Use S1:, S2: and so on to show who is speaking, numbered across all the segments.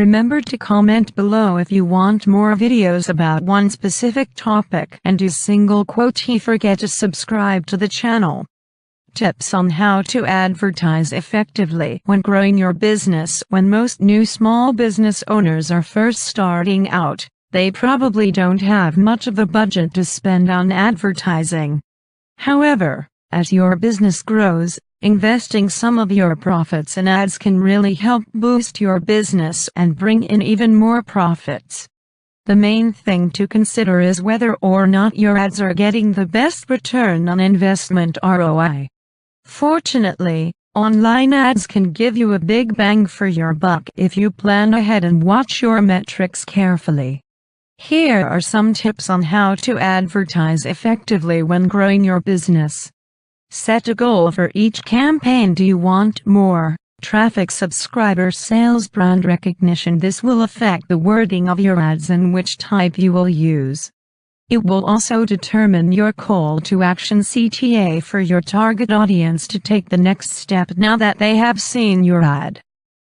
S1: Remember to comment below if you want more videos about one specific topic, and do single quote forget to subscribe to the channel. Tips on how to advertise effectively when growing your business. When most new small business owners are first starting out, they probably don't have much of a budget to spend on advertising. However, as your business grows, investing some of your profits in ads can really help boost your business and bring in even more profits. The main thing to consider is whether or not your ads are getting the best return on investment (ROI). Fortunately, online ads can give you a big bang for your buck if you plan ahead and watch your metrics carefully. Here are some tips on how to advertise effectively when growing your business. Set a goal for each campaign. Do you want more traffic, subscribers, sales, brand recognition? This will affect the wording of your ads and which type you will use. It will also determine your call to action (CTA) for your target audience to take the next step now that they have seen your ad.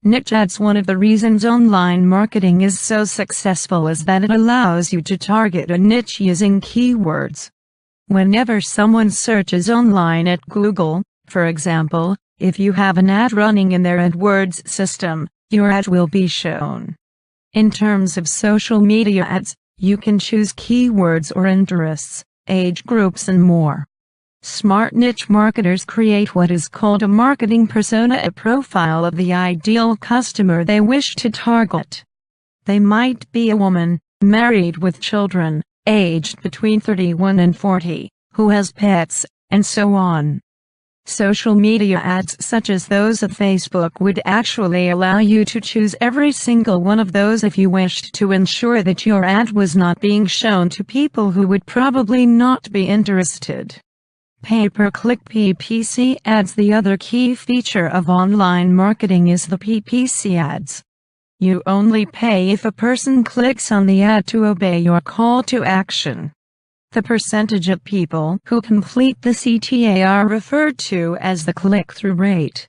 S1: Niche ads. One of the reasons online marketing is so successful is that it allows you to target a niche using keywords. Whenever someone searches online at Google, for example, if you have an ad running in their AdWords system, your ad will be shown. In terms of social media ads, you can choose keywords or interests, age groups and more. Smart niche marketers create what is called a marketing persona, a profile of the ideal customer they wish to target. They might be a woman, married with children, aged between 31 and 40, who has pets, and so on. Social media ads such as those of Facebook would actually allow you to choose every single one of those if you wished to ensure that your ad was not being shown to people who would probably not be interested. Pay-per-click PPC ads. The other key feature of online marketing is the PPC ads. You only pay if a person clicks on the ad to obey your call to action. The percentage of people who complete the CTA are referred to as the click-through rate.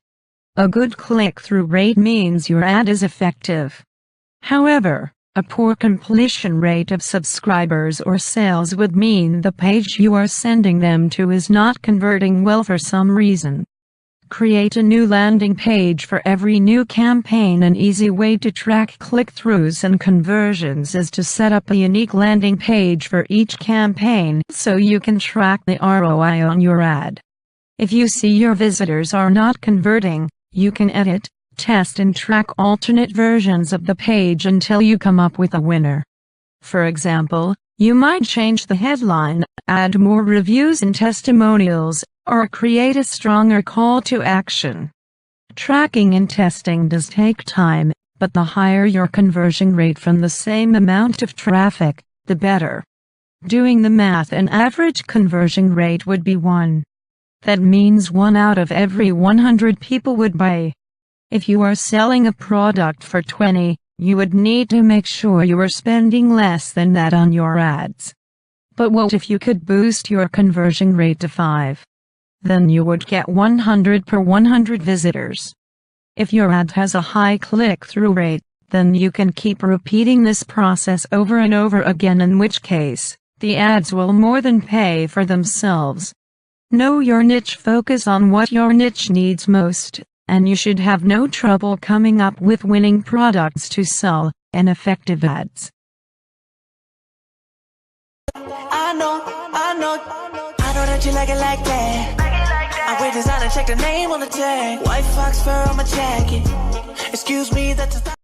S1: A good click-through rate means your ad is effective. However, a poor completion rate of subscribers or sales would mean the page you are sending them to is not converting well for some reason. Create a new landing page for every new campaign. An easy way to track click-throughs and conversions is to set up a unique landing page for each campaign so you can track the ROI on your ad. If you see your visitors are not converting, you can edit, test and track alternate versions of the page until you come up with a winner. For example, you might change the headline, add more reviews and testimonials, or create a stronger call to action. Tracking and testing does take time, but the higher your conversion rate from the same amount of traffic, the better. Doing the math, an average conversion rate would be 1. That means 1 out of every 100 people would buy. If you are selling a product for 20, you would need to make sure you are spending less than that on your ads. But what if you could boost your conversion rate to 5? Then you would get 100 per 100 visitors. If your ad has a high click-through rate, then you can keep repeating this process over and over again, in which case, the ads will more than pay for themselves. Know your niche. Focus on what your niche needs most, and you should have no trouble coming up with winning products to sell and effective ads.
S2: I know that you like it like that. I wear designer, check the name on the tag. White fox fur on my jacket. Excuse me, that's a